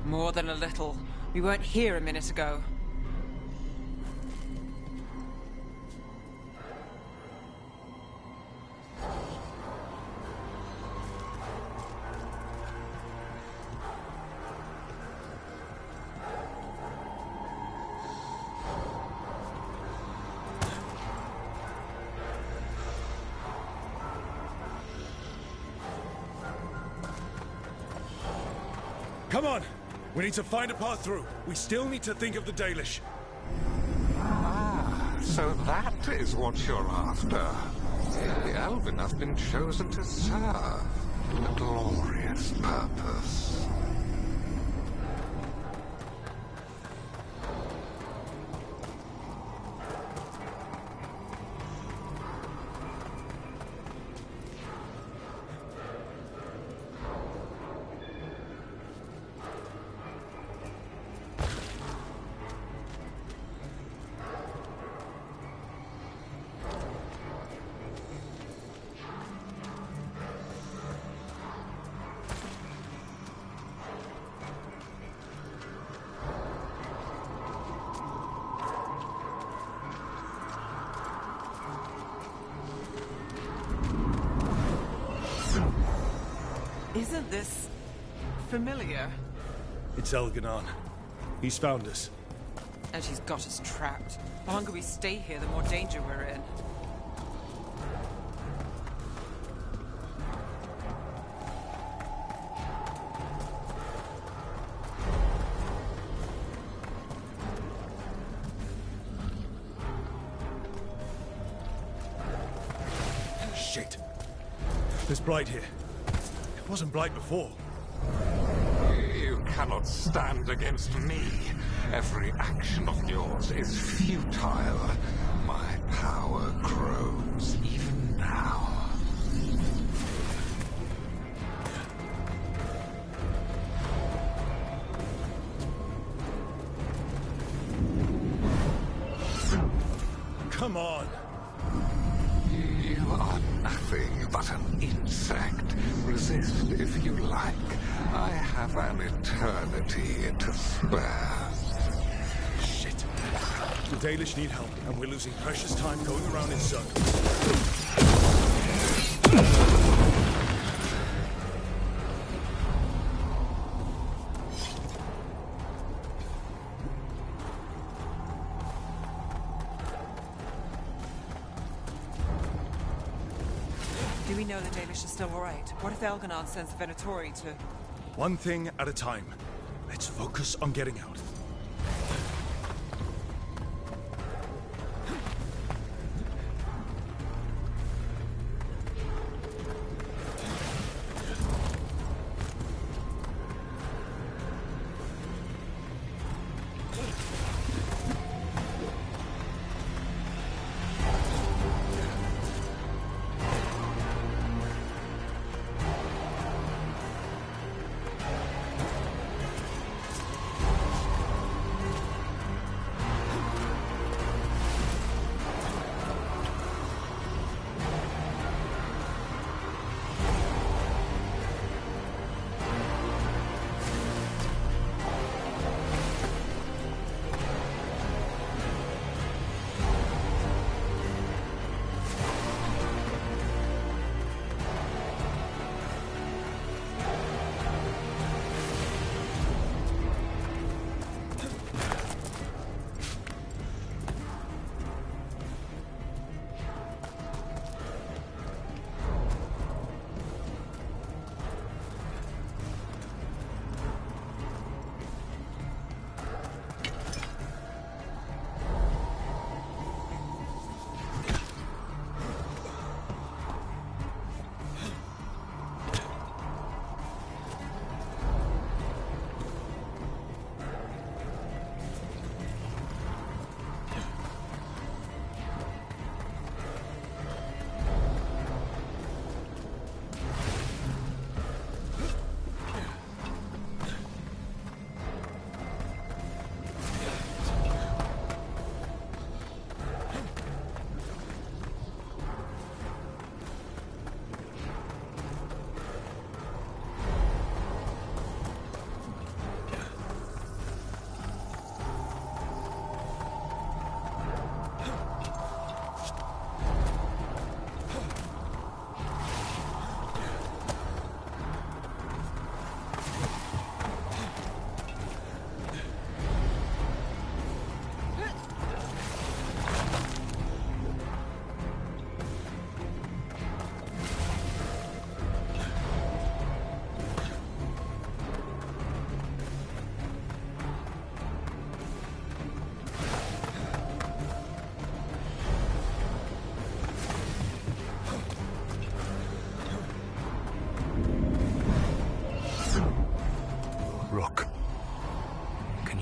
More than a little. We weren't here a minute ago. Come on! We need to find a path through. We still need to think of the Dalish. Ah, so that is what you're after. The Elven have been chosen to serve a glorious purpose. Isn't this familiar? It's Elganon. He's found us. And she's got us trapped. The longer we stay here, the more danger we're in. Shit. There's Blight here. It wasn't Blight before. You cannot stand against me. Every action of yours is futile. My power grows even now. Come on! You are nothing but an insect. Resist if you like. I have an eternity to spare. Shit. The Dalish need help, and we're losing precious time going around in circles. Do we know the Dalish are still alright? What if Elganon sends the Venatori to... One thing at a time. Let's focus on getting out.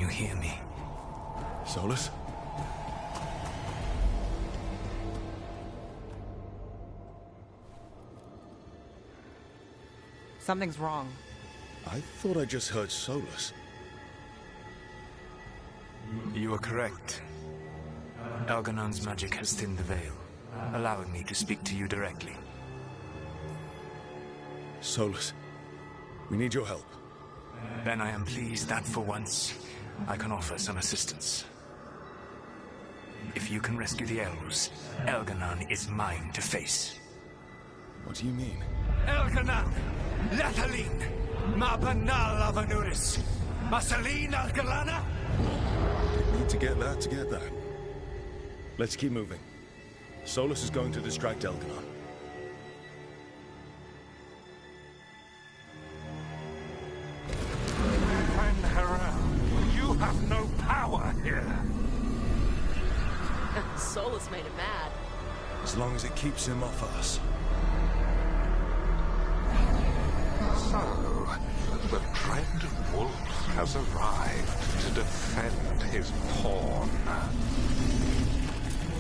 you hear me? Solus? Something's wrong. I thought I just heard Solus. You are correct. Elganon's magic has thinned the veil, allowing me to speak to you directly. Solus, we need your help. Then I am pleased that for once, I can offer some assistance. If you can rescue the elves, Elganon is mine to face. What do you mean? Elganon! Lathaline! Ma banal avanuris! Masaline Algalana! Need to get that. Let's keep moving. Solus is going to distract Elganon. You have no power here. Solus made him mad. As long as it keeps him off us. So, the Dread Wolf has arrived to defend his pawn.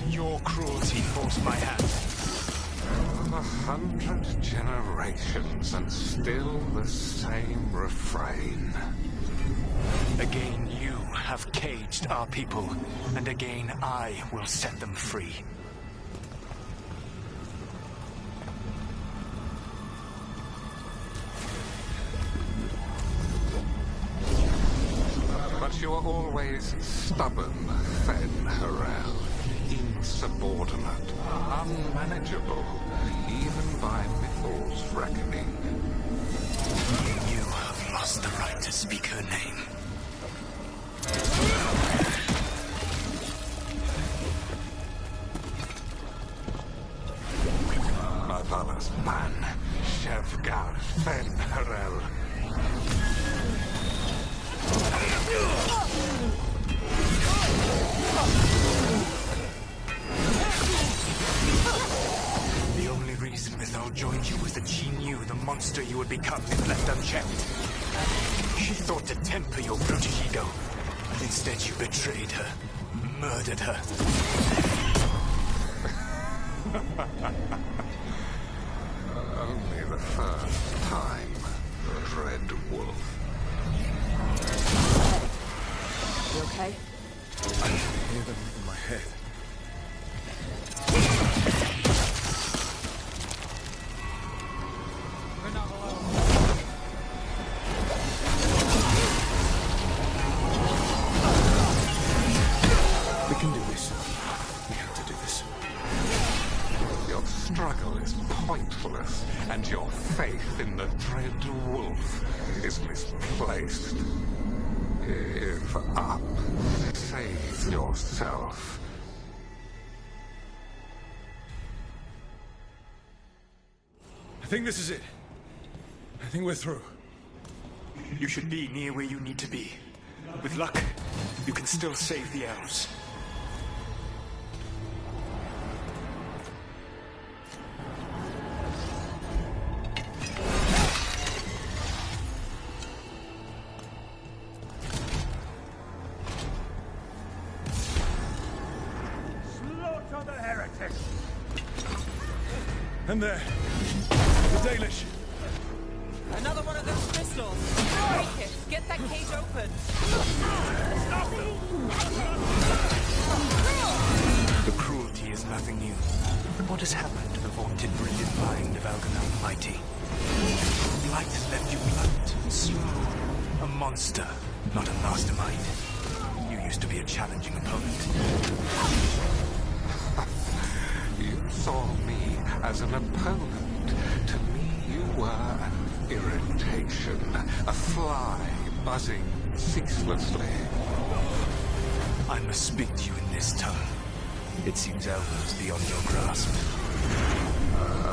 Your cruelty forced my hand. 100 generations and still the same refrain. Again, you have caged our people, and again I will set them free. But you are always stubborn, Fen-Harel. Insubordinate, unmanageable, even by Mithel's reckoning. You have lost the right to speak her name. Mavalas Ban, Shevgar Fen-Harel. The only reason Mithal joined you was that she knew the monster you would become if left unchecked. She thought to temper your brutish ego, but instead you betrayed her, murdered her. Only the first time, Dread Wolf. You okay? I can hear them in my head. We're not alone. We can do this. We have to do this. Your struggle is pointless, and your faith in the Dread Wolf is misplaced. Give up. Save yourself. I think this is it. I think we're through. You should be near where you need to be. With luck, you can still save the elves. Slaughter the heretics! And there. The Dalish. Another one of those crystals. Break it. Get that cage open. The cruelty is nothing new. What has happened to the vaunted brilliant mind of Elganon the Mighty? Blight left you blunt and slow. A monster, not a mastermind. You used to be a challenging opponent. You saw me as an opponent. To me, you were an irritation. A fly buzzing ceaselessly. I must speak to you in this tongue. It seems Elva's beyond your grasp.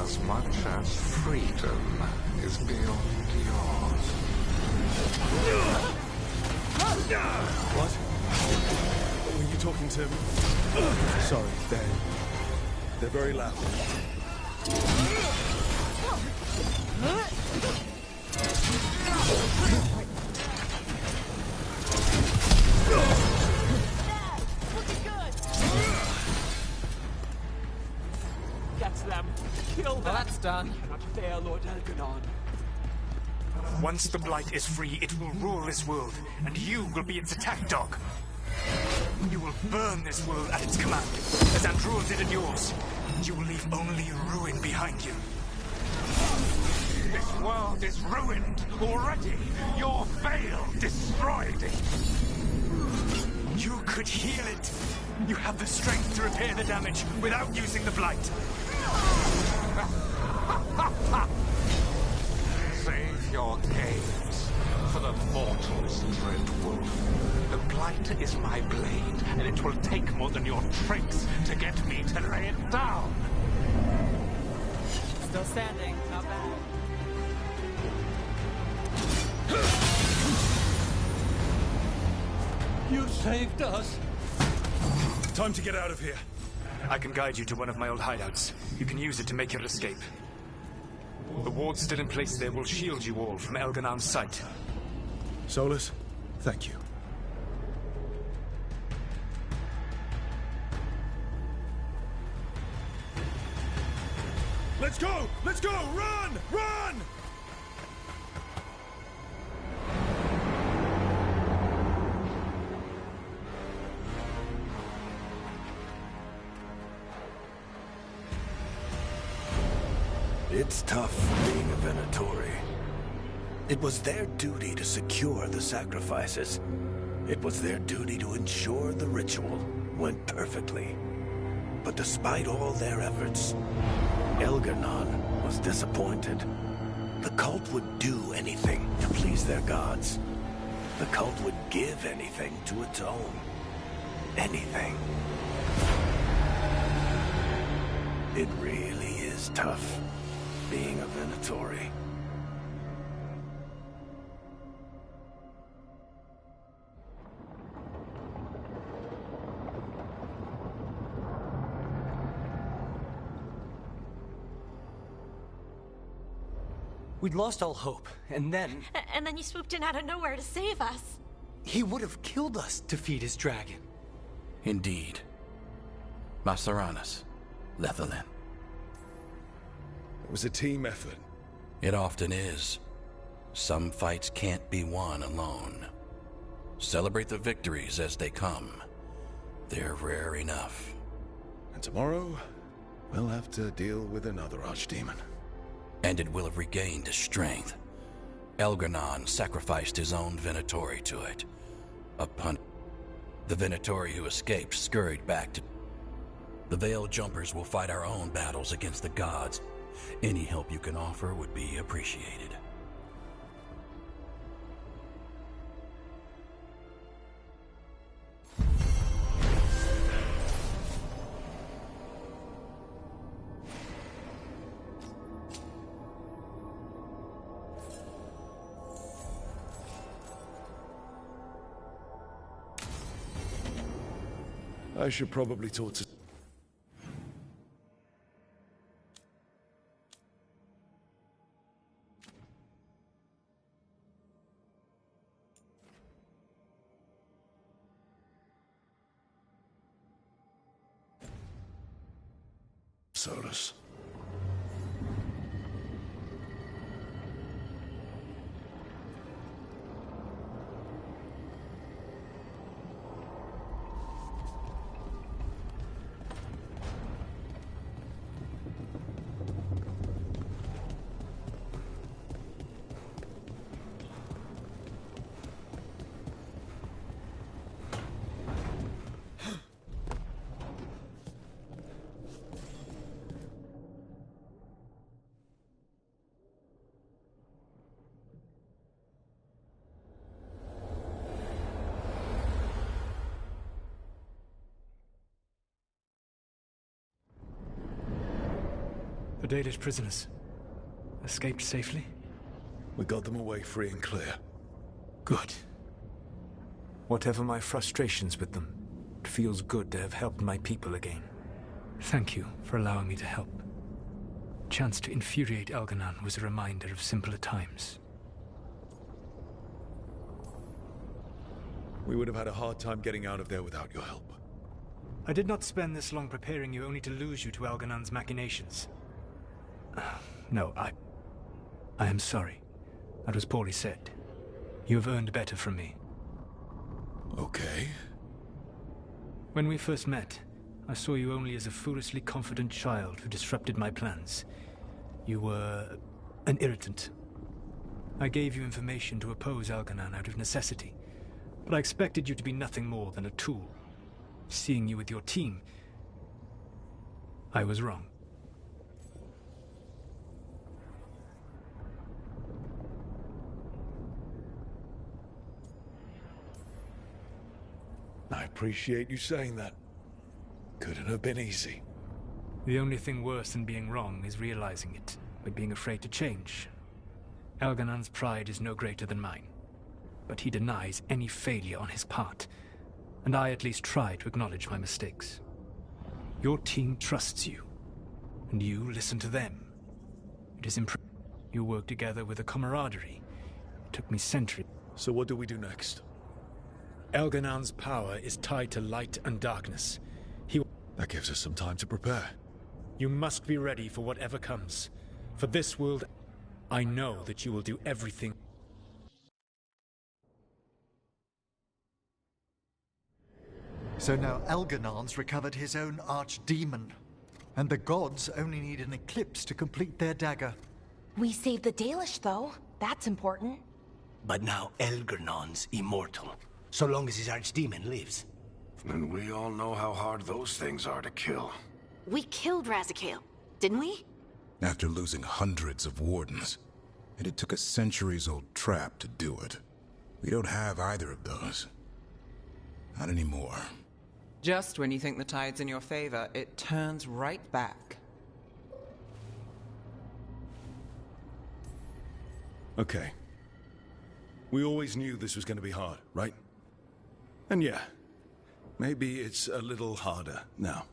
As much as freedom is beyond yours. What? Were you talking to... Sorry, they're very loud. done. Cannot fail Lord Elganon. Once the Blight is free, it will rule this world, and you will be its attack dog. You will burn this world at its command, as Andrul did at yours. You will leave only ruin behind you. This world is ruined already. Your veil destroyed it. You could heal it. You have the strength to repair the damage without using the Blight. Save your games for the mortal's dread wolf. The Blight is my blade, and it will take more than your tricks to get me to lay it down. Still standing. Not bad. You saved us. Time to get out of here. I can guide you to one of my old hideouts. You can use it to make your escape. The wards still in place there will shield you all from Elganon's sight. Solus, thank you. Let's go! Let's go! Run! Run! It's tough being a Venatori. It was their duty to secure the sacrifices. It was their duty to ensure the ritual went perfectly. But despite all their efforts, Elganon was disappointed. The cult would do anything to please their gods. The cult would give anything to atone. Anything. It really is tough being a Venatori. We'd lost all hope, and then... And then you swooped in out of nowhere to save us. He would have killed us to feed his dragon. Indeed. Masaranas, Lethalin. It was a team effort. It often is. Some fights can't be won alone. Celebrate the victories as they come. They're rare enough. And tomorrow, we'll have to deal with another archdemon. And it will have regained its strength. Elganon sacrificed his own Venatori to it. The Venatori who escaped scurried back to... The Veil Jumpers will fight our own battles against the gods. Any help you can offer would be appreciated. I should probably talk to... Solus. The Dalish prisoners escaped safely? We got them away free and clear. Good. Whatever my frustrations with them, it feels good to have helped my people again. Thank you for allowing me to help. Chance to infuriate Elganon was a reminder of simpler times. We would have had a hard time getting out of there without your help. I did not spend this long preparing you only to lose you to Elganon's machinations. No, I am sorry. That was poorly said. You have earned better from me. Okay. When we first met, I saw you only as a foolishly confident child who disrupted my plans. You were an irritant. I gave you information to oppose Algernon out of necessity, but I expected you to be nothing more than a tool. Seeing you with your team, I was wrong. I appreciate you saying that. Couldn't have been easy. The only thing worse than being wrong is realizing it, but being afraid to change. Algernon's pride is no greater than mine, but he denies any failure on his part, and I at least try to acknowledge my mistakes. Your team trusts you, and you listen to them. It is impressive. You work together with a camaraderie. It took me centuries. So what do we do next? Algernon's power is tied to light and darkness. That gives us some time to prepare. You must be ready for whatever comes. For this world, I know that you will do everything. So now Algernon's recovered his own archdemon, and the gods only need an eclipse to complete their dagger. We saved the Dalish, though. That's important. But now Algernon's immortal, so long as his archdemon lives. And we all know how hard those things are to kill. We killed Razikale, didn't we? After losing hundreds of wardens. And it took a centuries-old trap to do it. We don't have either of those. Not anymore. Just when you think the tide's in your favor, it turns right back. Okay. We always knew this was going to be hard, right? And yeah, maybe it's a little harder now.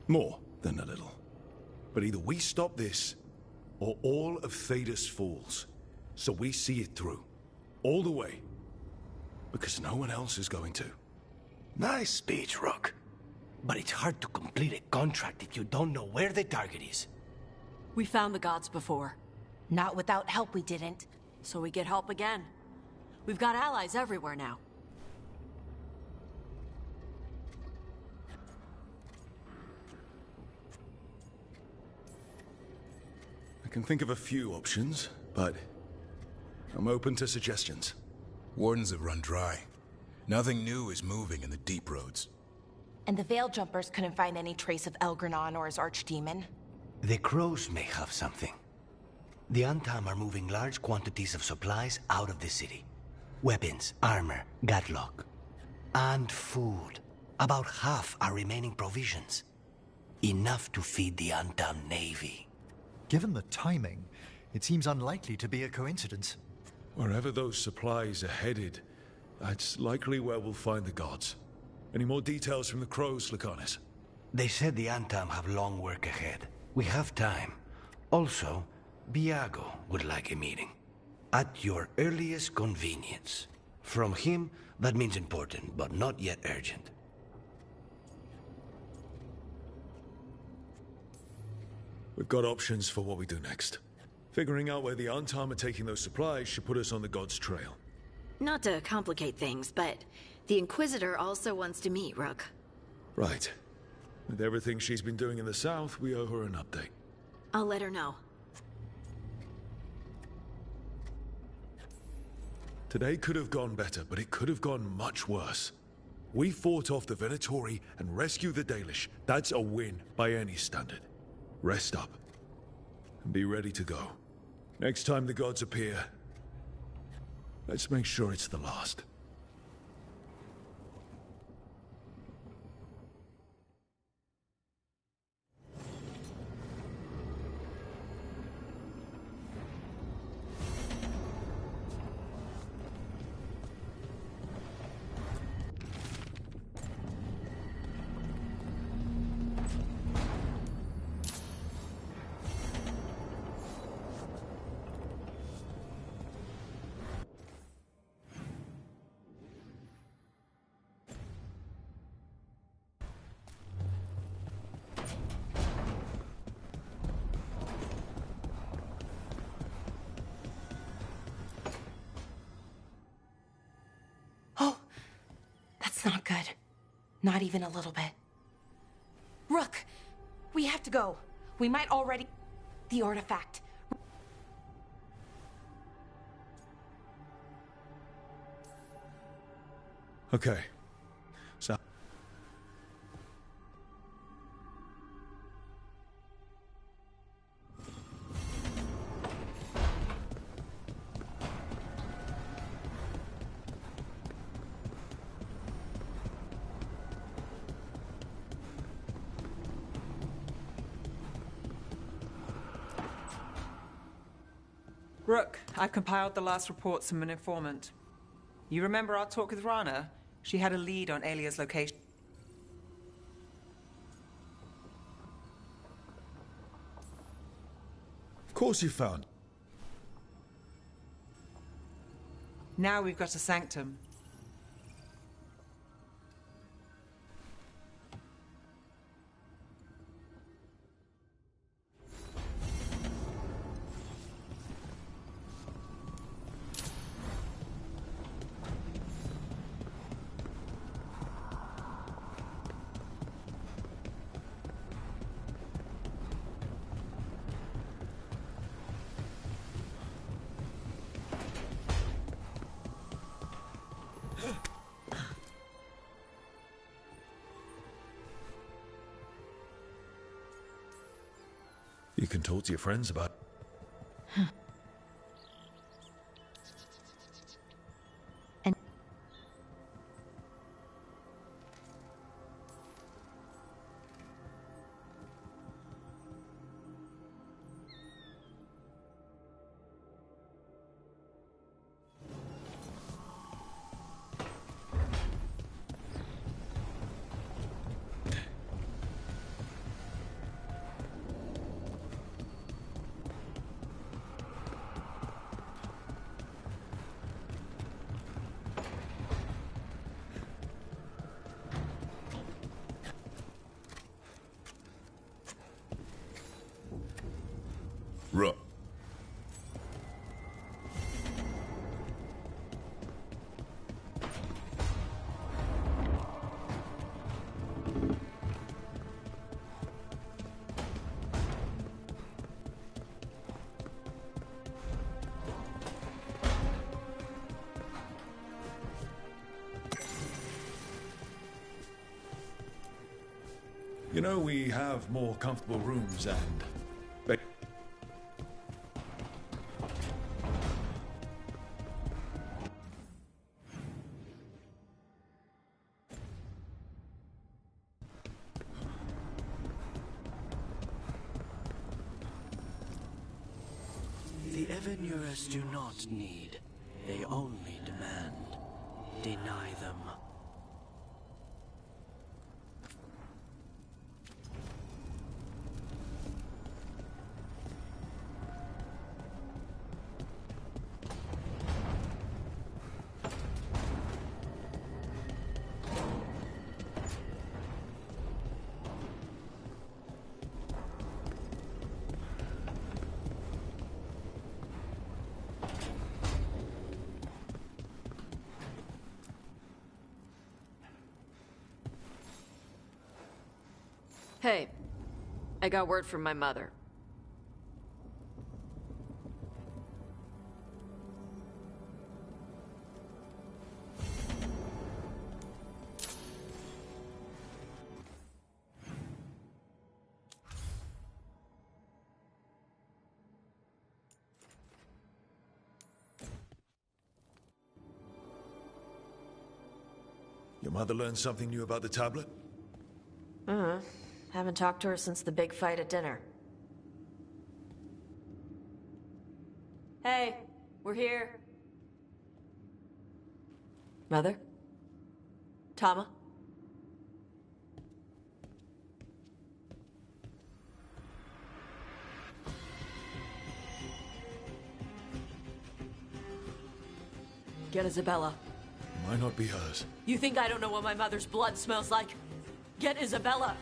More than a little. But either we stop this, or all of Thedas falls. So we see it through. All the way. Because no one else is going to. Nice speech, Rook. But it's hard to complete a contract if you don't know where the target is. We found the gods before. Not without help, we didn't. So we get help again. We've got allies everywhere now. I can think of a few options, but I'm open to suggestions. Wardens have run dry. Nothing new is moving in the deep roads. And the Veil Jumpers couldn't find any trace of Algernon or his archdemon. The crows may have something. The Antam are moving large quantities of supplies out of the city. Weapons, armor, gatlock. And food. About half are remaining provisions. Enough to feed the Antam navy. Given the timing, it seems unlikely to be a coincidence. Wherever those supplies are headed, that's likely where we'll find the gods. Any more details from the crows, Lucanus? They said the Antam have long work ahead. We have time. Also, Biago would like a meeting. At your earliest convenience. From him, that means important, but not yet urgent. We've got options for what we do next. Figuring out where the Antam are taking those supplies should put us on the gods' trail. Not to complicate things, but the Inquisitor also wants to meet Rook. Right. With everything she's been doing in the south, we owe her an update. I'll let her know. Today could have gone better, but it could have gone much worse. We fought off the Venatori and rescued the Dalish. That's a win by any standard. Rest up. And be ready to go. Next time the gods appear, let's make sure it's the last. not good. Not even a little bit. Rook, we have to go. We might already... The artifact. Okay. So... Rook, I've compiled the last reports from an informant. You remember our talk with Rana? She had a lead on Alia's location. Of course you found. Now we've got a sanctum. You can talk to your friends about... Ruh. You know, we have more comfortable rooms and... The Evanurus do not need. They only demand. Deny them. Hey, I got word from my mother. Your mother learned something new about the tablet? Haven't talked to her since the big fight at dinner. Hey, we're here. Mother? Tama? Get Isabella. Might not be hers. You think I don't know what my mother's blood smells like? Get Isabella.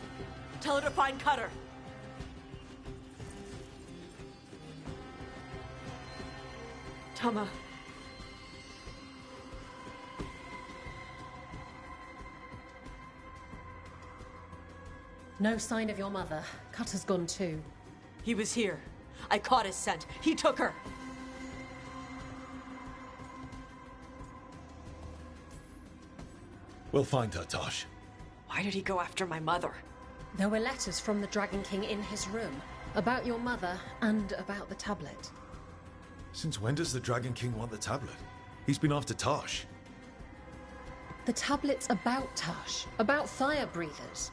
Tell her to find Cutter. Tama. No sign of your mother. Cutter's gone too. He was here. I caught his scent. He took her. We'll find her, Tosh. Why did he go after my mother? There were letters from the Dragon King in his room about your mother and about the tablet. Since when does the Dragon King want the tablet? He's been after Tosh. The tablet's about Tash, about fire breathers.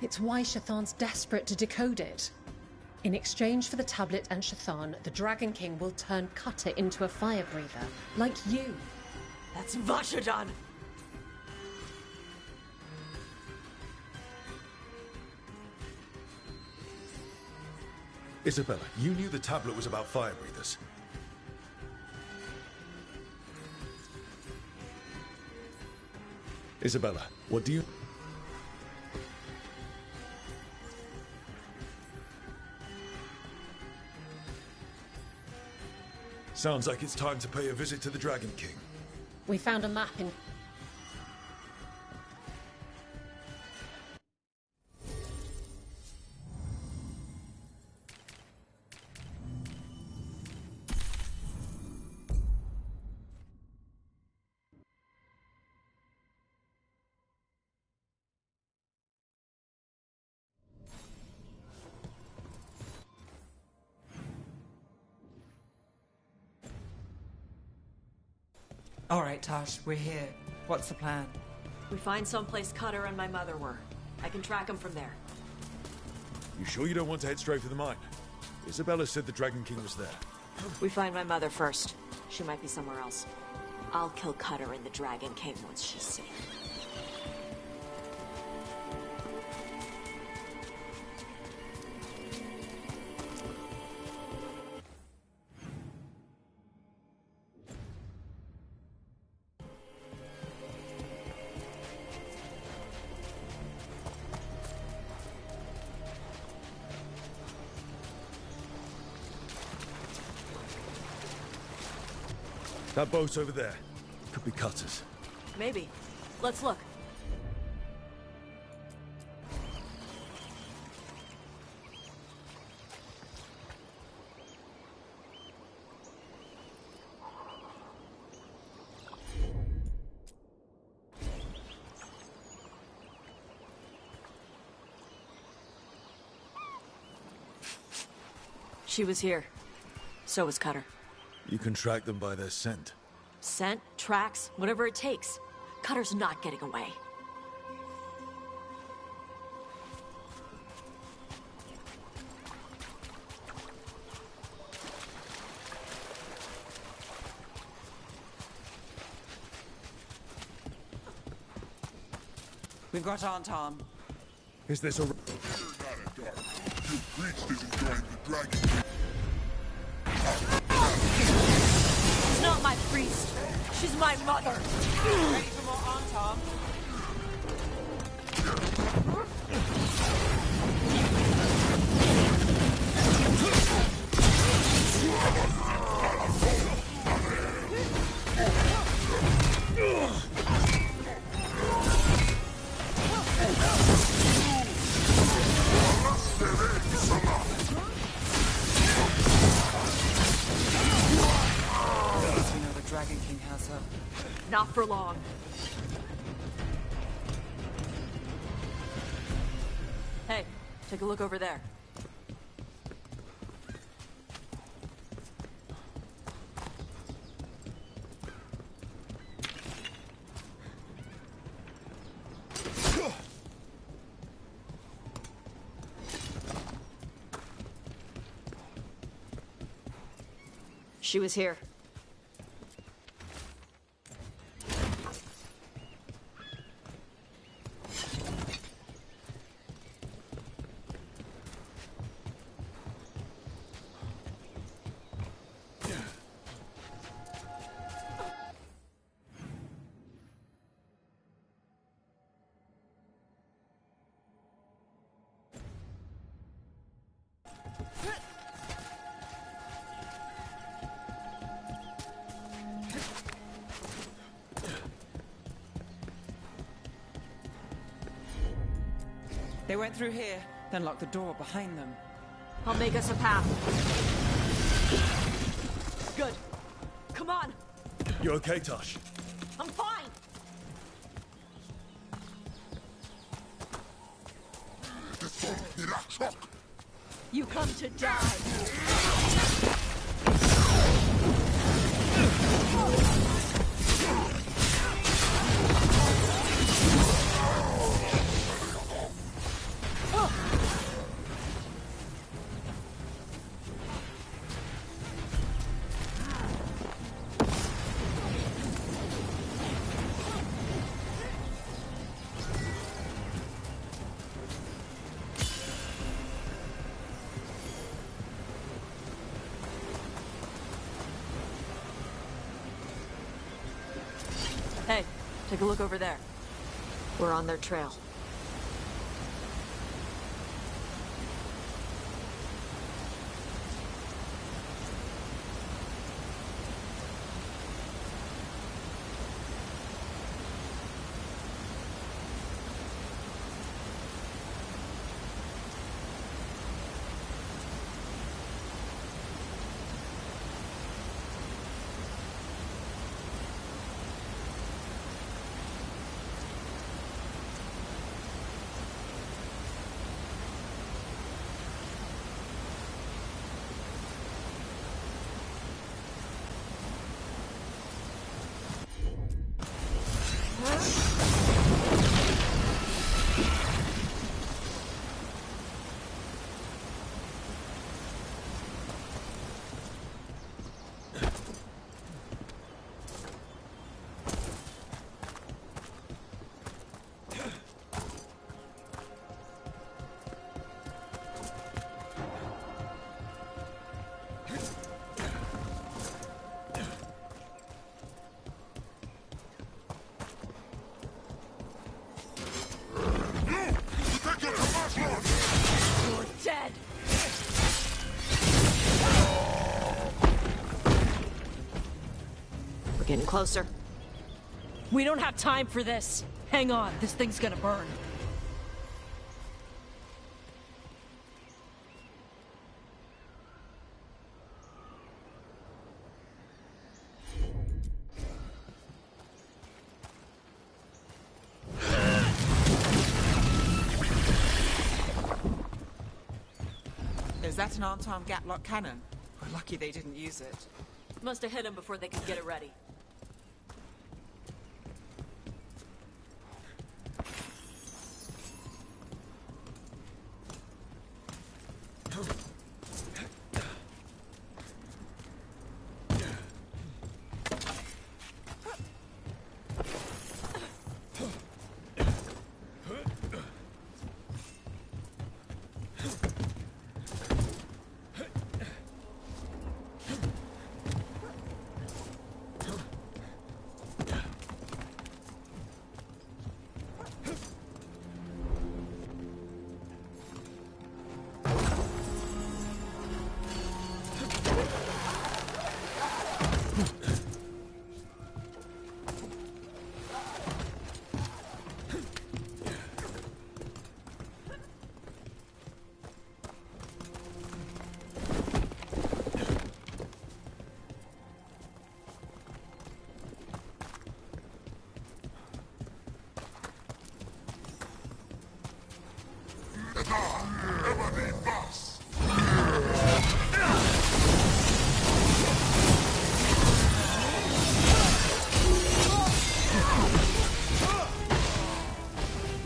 It's why Shathan's desperate to decode it. In exchange for the tablet and Shathan, the Dragon King will turn Cutter into a fire breather, like you. That's Vashadan! Isabella, you knew the tablet was about fire breathers. Isabella, what do you... Sounds like it's time to pay a visit to the Dragon King. We found a map in... All right, Tosh, we're here. What's the plan? We find someplace Cutter and my mother were. I can track them from there. You sure you don't want to head straight for the mine? Isabella said the Dragon King was there. We find my mother first. She might be somewhere else. I'll kill Cutter and the Dragon King once she's safe. That boat's over there. Could be Cutter's. Maybe. Let's look. She was here. So was Cutter. You can track them by their scent. Scent, tracks, whatever it takes. Cutter's not getting away. We've got Aunt Tom. Is this a... She's not my priest. She's my mother. Ready for more Aunt Tom? Dragon King has her. Not for long. Hey, take a look over there. She was here. They went through here, then locked the door behind them. I'll make us a path. Good. Come on. You okay, Tosh? I'm fine. You come to die. Hey, take a look over there. We're on their trail. Dead. We're getting closer. We don't have time for this. Hang on, this thing's gonna burn. Is that an arm-arm gap-lock cannon? We're lucky they didn't use it. Must have hit him before they could get it ready.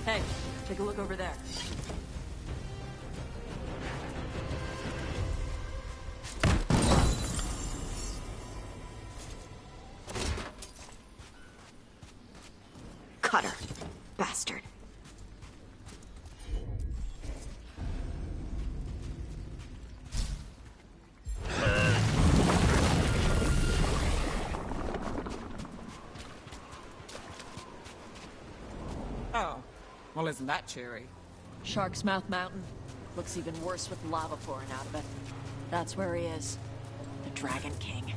Hey, take a look over there. Cutter. Bastard. Oh, well, isn't that cheery? Shark's Mouth Mountain. Looks even worse with lava pouring out of it. That's where he is. The Dragon King.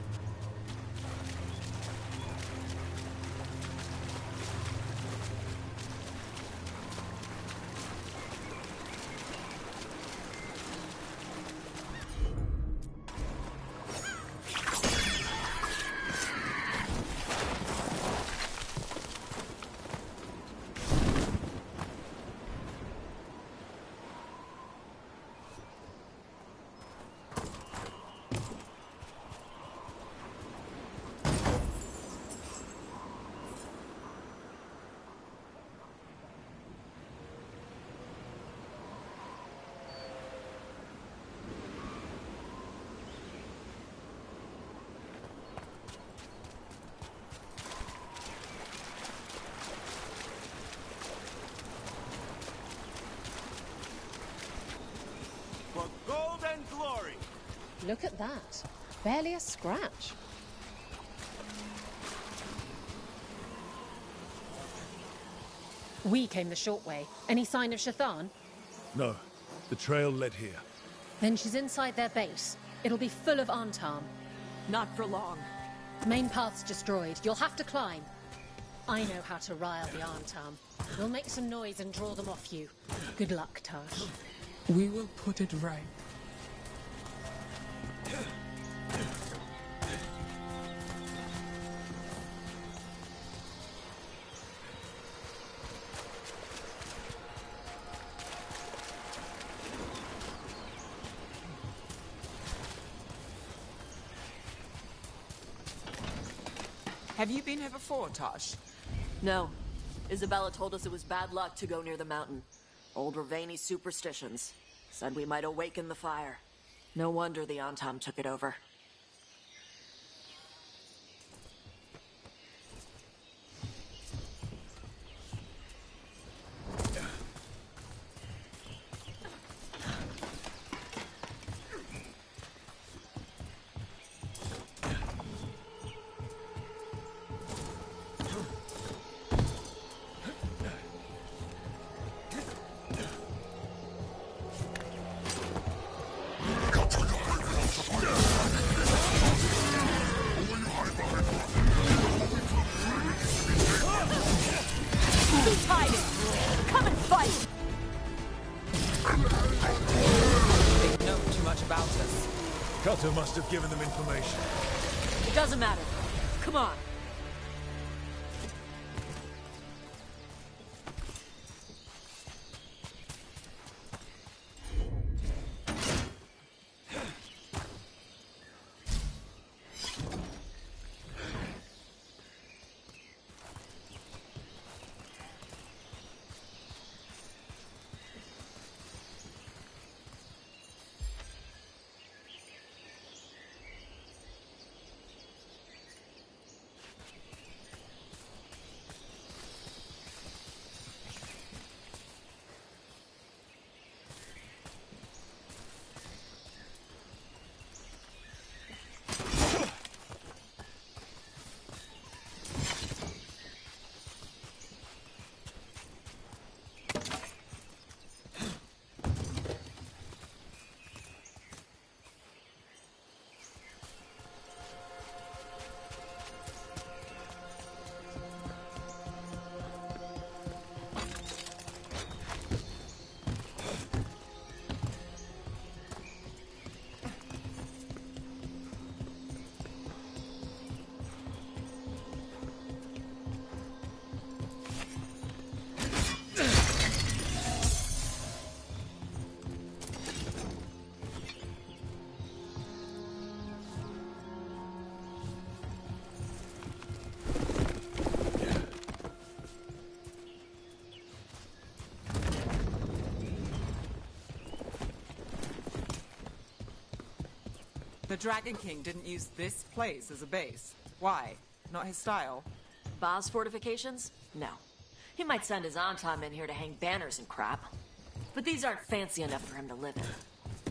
look at that. Barely a scratch. We came the short way. Any sign of Shathan? No. The trail led here. Then she's inside their base. It'll be full of Antam. Not for long. Main path's destroyed. You'll have to climb. I know how to rile the Antam. We'll make some noise and draw them off you. Good luck, Tash. We will put it right. Have you been here before, Tosh? No. Isabella told us it was bad luck to go near the mountain. Old Ravani superstitions. Said we might awaken the fire. No wonder the Antam took it over. Cutter must have given them information. It doesn't matter. Come on. The Dragon King didn't use this place as a base. Why? Not his style? Boss fortifications? No. He might send his Antam in here to hang banners and crap. But these aren't fancy enough for him to live in.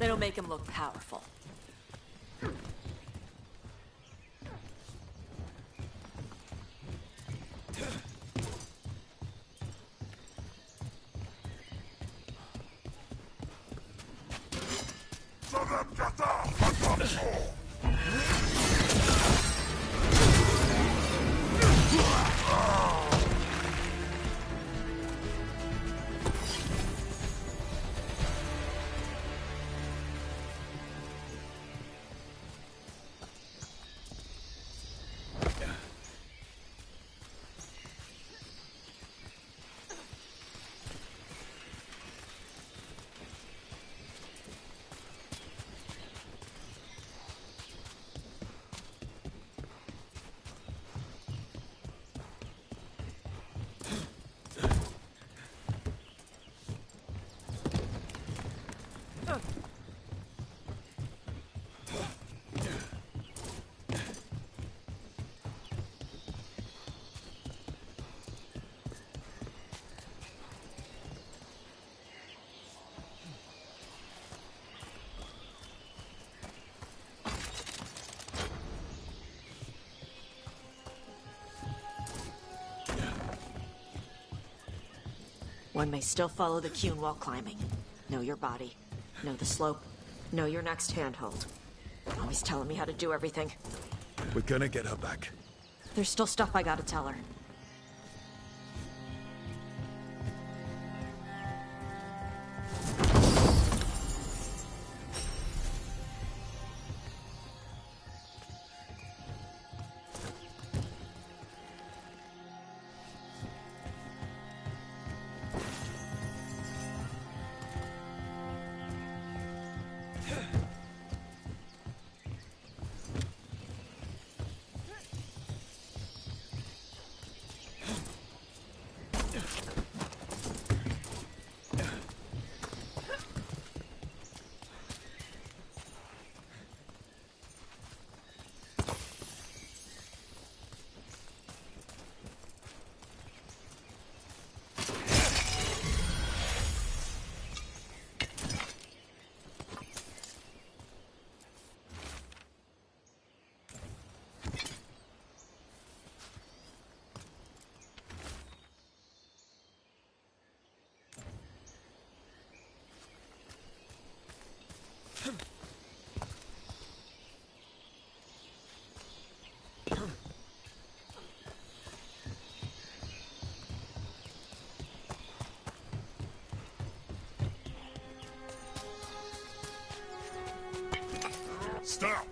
They don't make him look powerful. One may still follow the Cune while climbing. Know your body. Know the slope. Know your next handhold. Always telling me how to do everything. We're gonna get her back. There's still stuff I gotta tell her. Stop!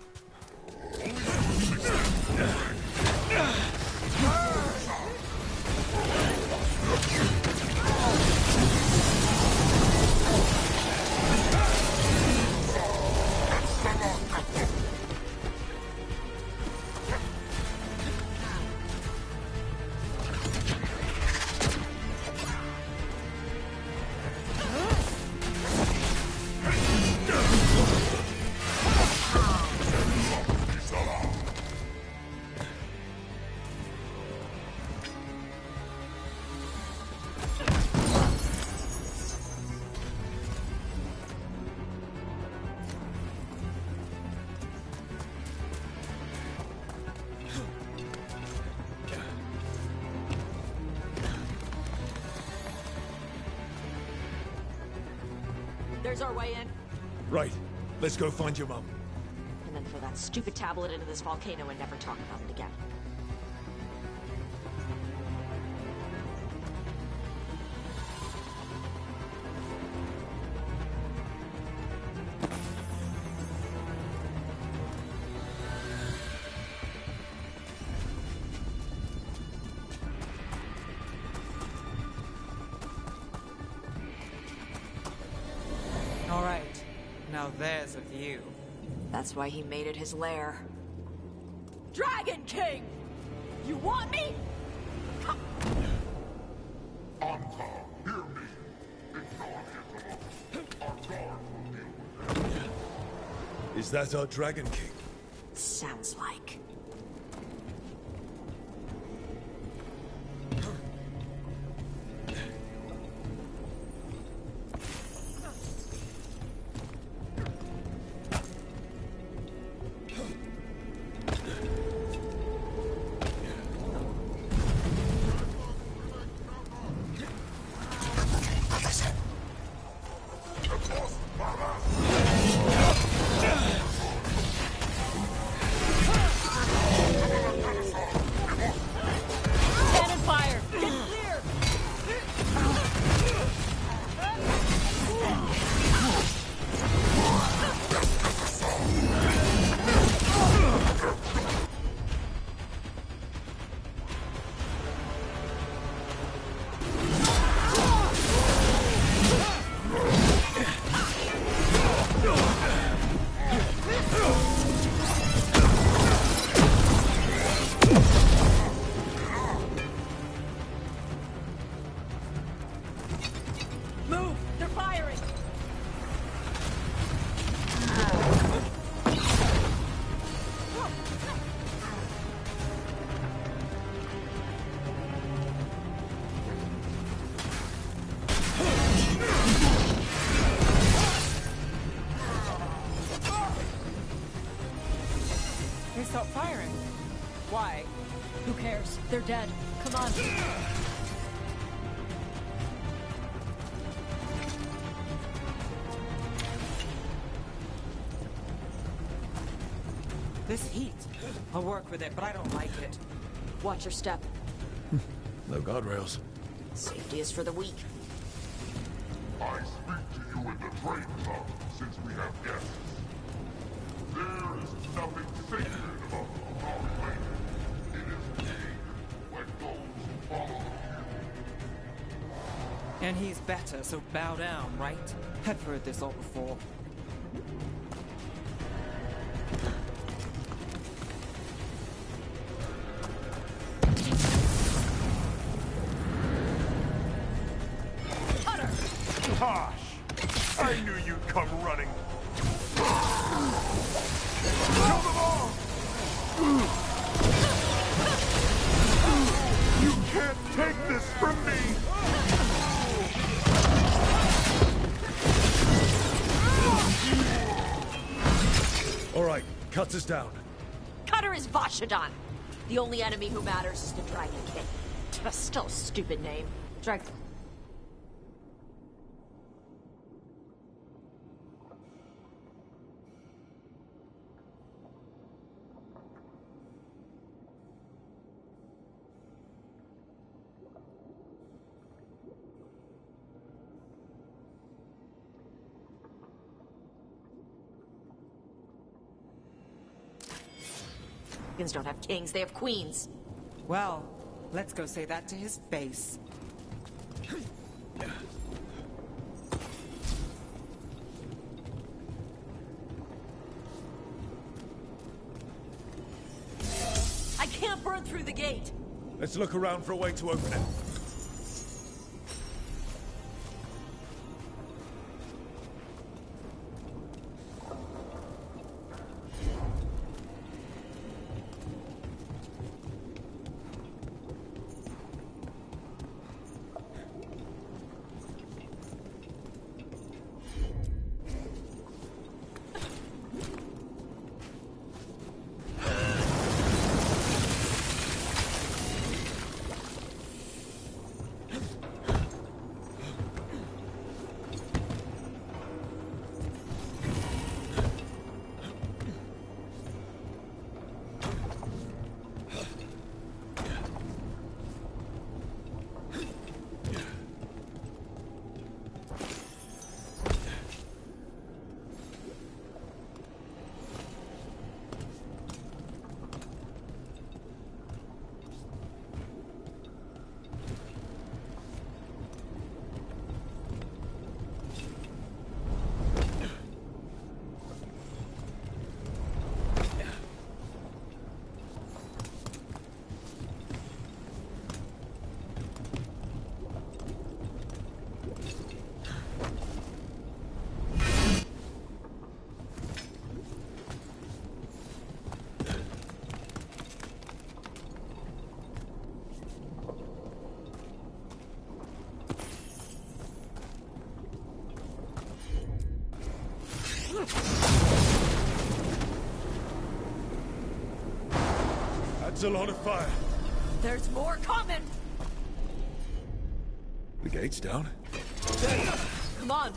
There's our way in. Right. Let's go find your mum. And then throw that stupid tablet into this volcano and never talk about it again. All right. Now there's a view. That's why he made it his lair. Dragon King! You want me? Come. Is that our Dragon King? Sounds like. They stopped firing. Why? Who cares? They're dead. Come on. This heat. I'll work with it, but I don't like it. Watch your step. No guardrails. Safety is for the weak. I speak to you in the trade club, since we have guests. There is nothing sacred about our land. It is paid like those who follow the few. And he's better, so bow down, right? I've heard this all before. Tosh! I knew you'd come running. Kill them all! You can't take this from me! All right, cuts us down. Cutter is Vashadon. The only enemy who matters is the Dragon King. Still a stupid name. Dragons don't have kings, they have queens. Well, let's go say that to his face. I can't burn through the gate. Let's look around for a way to open it. That's a lot of fire. There's more coming! The gate's down. Come on!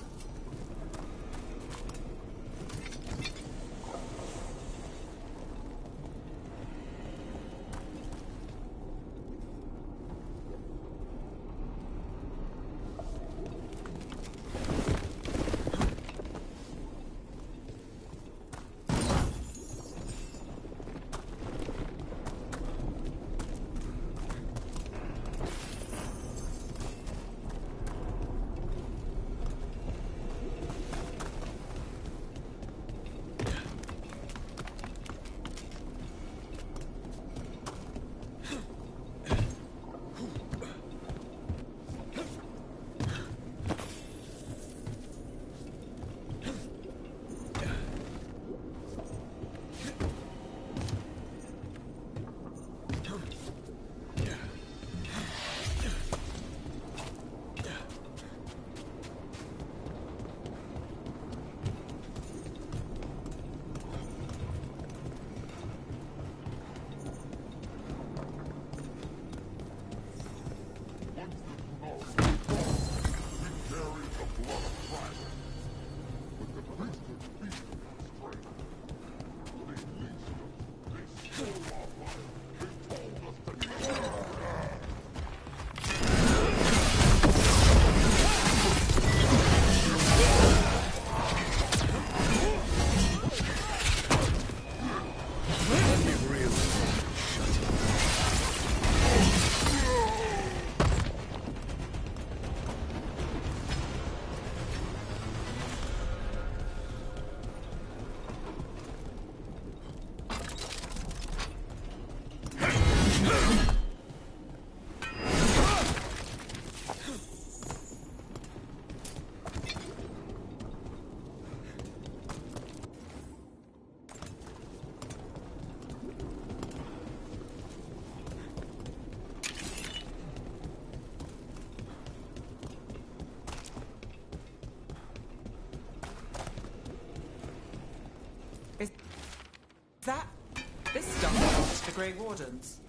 This stuff belongs to Grey Wardens.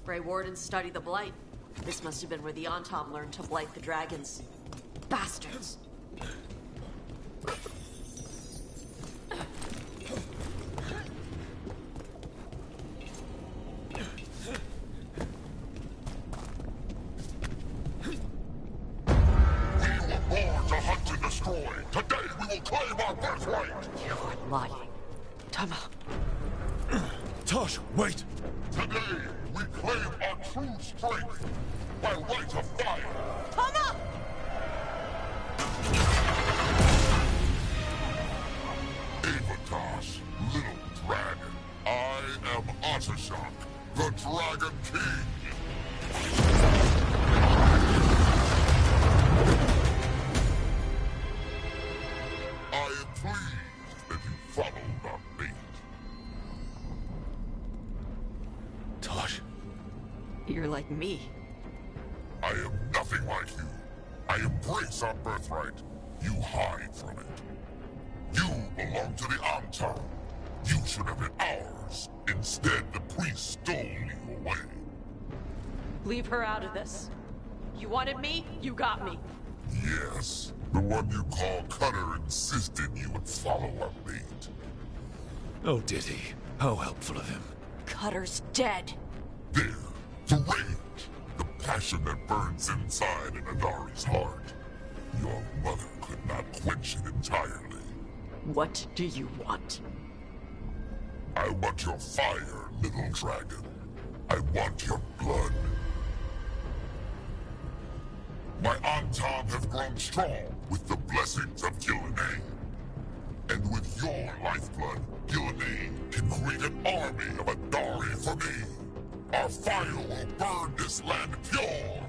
Grey Wardens study the Blight. This must have been where the Antom learned to blight the dragons. Bastards! Today we will claim our birthright! You are lying. Tama. Tosh, wait! Today we claim our true strength by right of fire! Tama! Avatosh, little dragon. I am Ottershok, the Dragon King! I am pleased that you followed our bait. Tosh. You're like me. I am nothing like you. I embrace our birthright. You hide from it. You belong to the Antom. You should have been ours. Instead, the priest stole you away. Leave her out of this. You wanted me, you got me. Yes. The one you call Cutter insisted you would follow our bait. Oh, did he? How helpful of him. Cutter's dead. There. The rage. The passion that burns inside an Adari's heart. Your mother could not quench it entirely. What do you want? I want your fire, little dragon. I want your blood. My Antom have grown strong with the blessings of Gillenay. And with your lifeblood, Gillenay can create an army of Adari for me. Our fire will burn this land pure.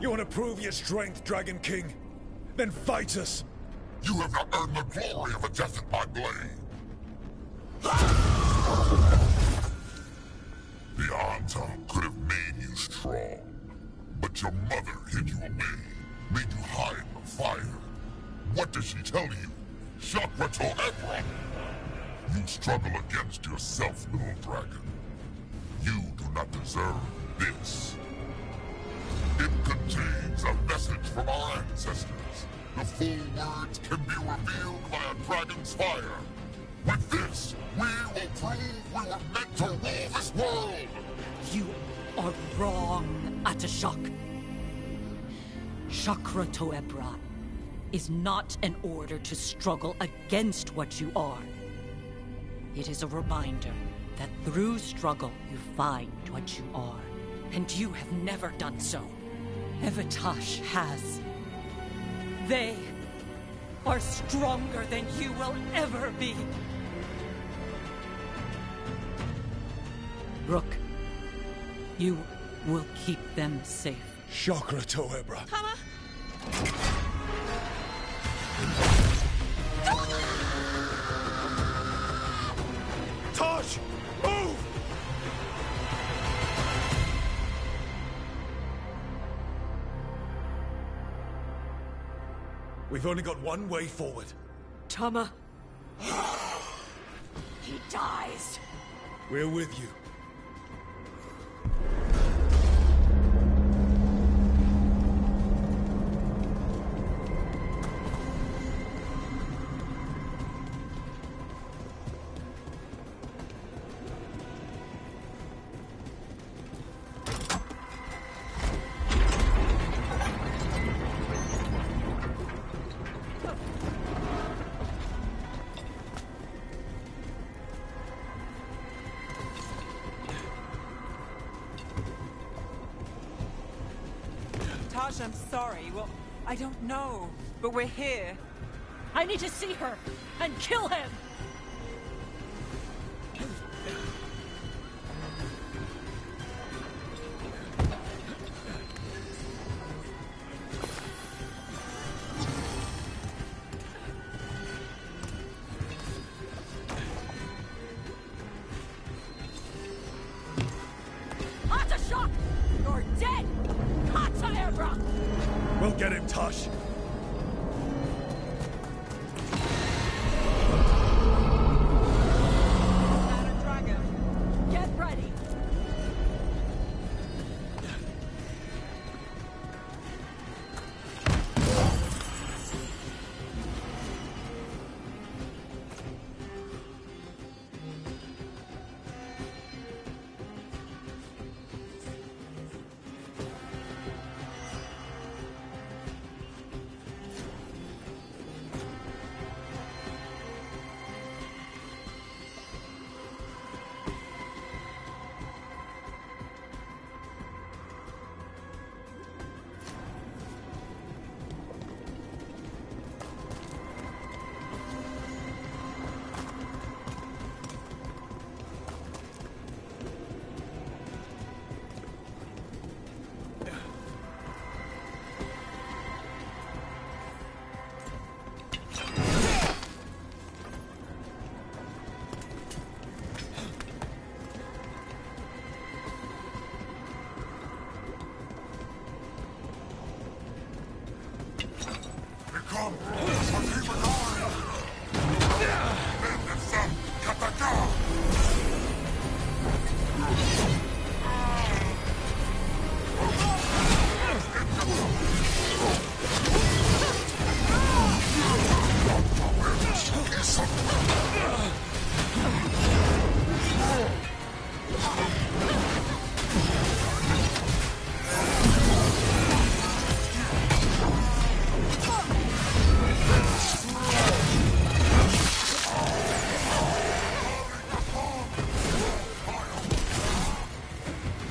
You want to prove your strength, Dragon King? Then fight us! You have not earned the glory of a death at my blade. The Antom could have made you strong, but your mother hid you away, made you hide the fire. What does she tell you? Chakra to Ebra! You struggle against yourself, little dragon. You do not deserve this. It contains a message from our ancestors. The full words can be revealed by a dragon's fire. With this, we will prove we were meant to rule this world! You are wrong, Atashok. Chakra to Ebra is not an order to struggle against what you are. It is a reminder that through struggle you find what you are. And you have never done so. Evatosh has. They are stronger than you will ever be. Rook, you will keep them safe. Chakra to Ebra. Tama! Tosh! Move! We've only got one way forward. Tama. He dies. We're with you. Taj, I'm sorry. Well, I don't know. But we're here. I need to see her and kill him! We'll get him, Tosh. Get ready!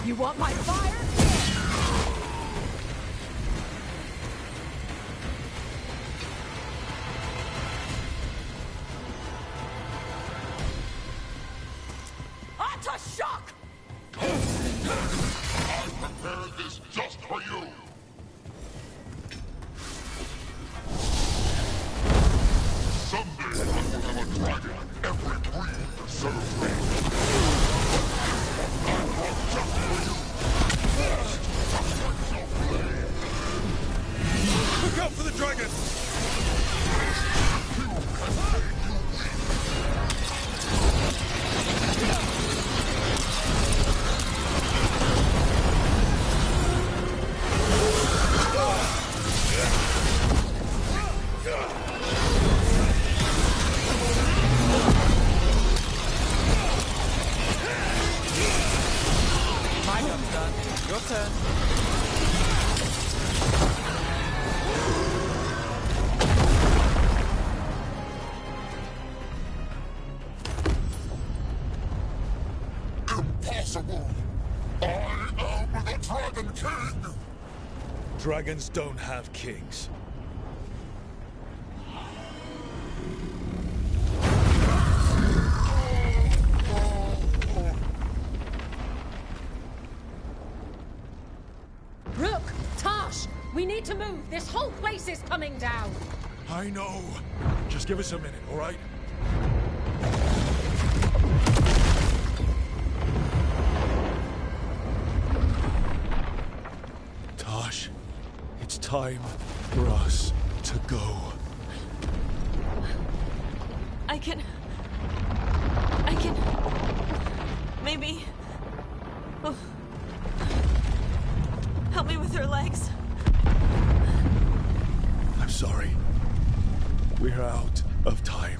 You want my fire? Onto shock! I prepared this just for you! Someday I will have a dragon every queen to serve me. Look out for the dragon! My job's done. Your turn. Impossible! I am the Dragon King! Dragons don't have kings. Rook! Tash! We need to move! This whole place is coming down! I know. Just give us a minute, all right? Tosh, it's time for us to go. I can... Maybe... Oh. Help me with her legs. I'm sorry. We're out of time.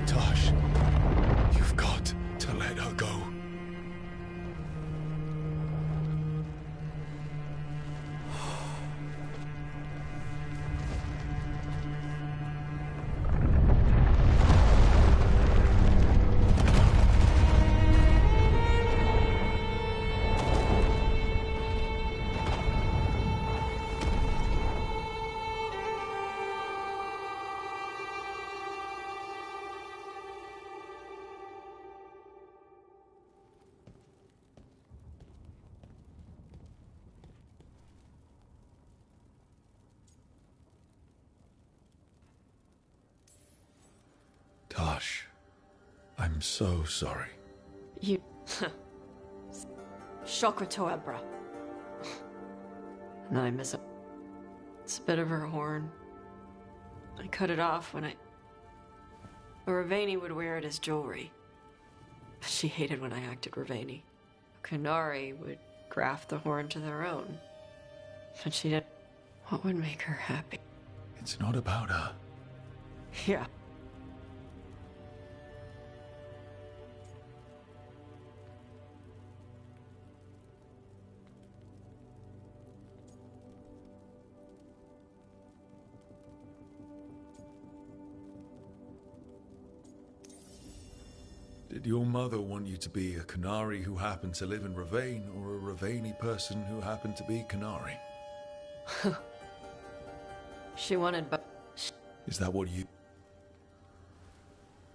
Tosh, you've got to let her go. Tosh, I'm so sorry. You... Chakra Toebra. And then I miss it. It's a bit of her horn. I cut it off when Ravani would wear it as jewelry. But she hated when I acted Ravani. Kanari would graft the horn to their own. But she didn't. What would make her happy? It's not about her. Yeah. Did your mother want you to be a Qunari who happened to live in Ravane, or a Ravani person who happened to be Qunari? She wanted, but... Is that what you...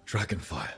Dragonfire.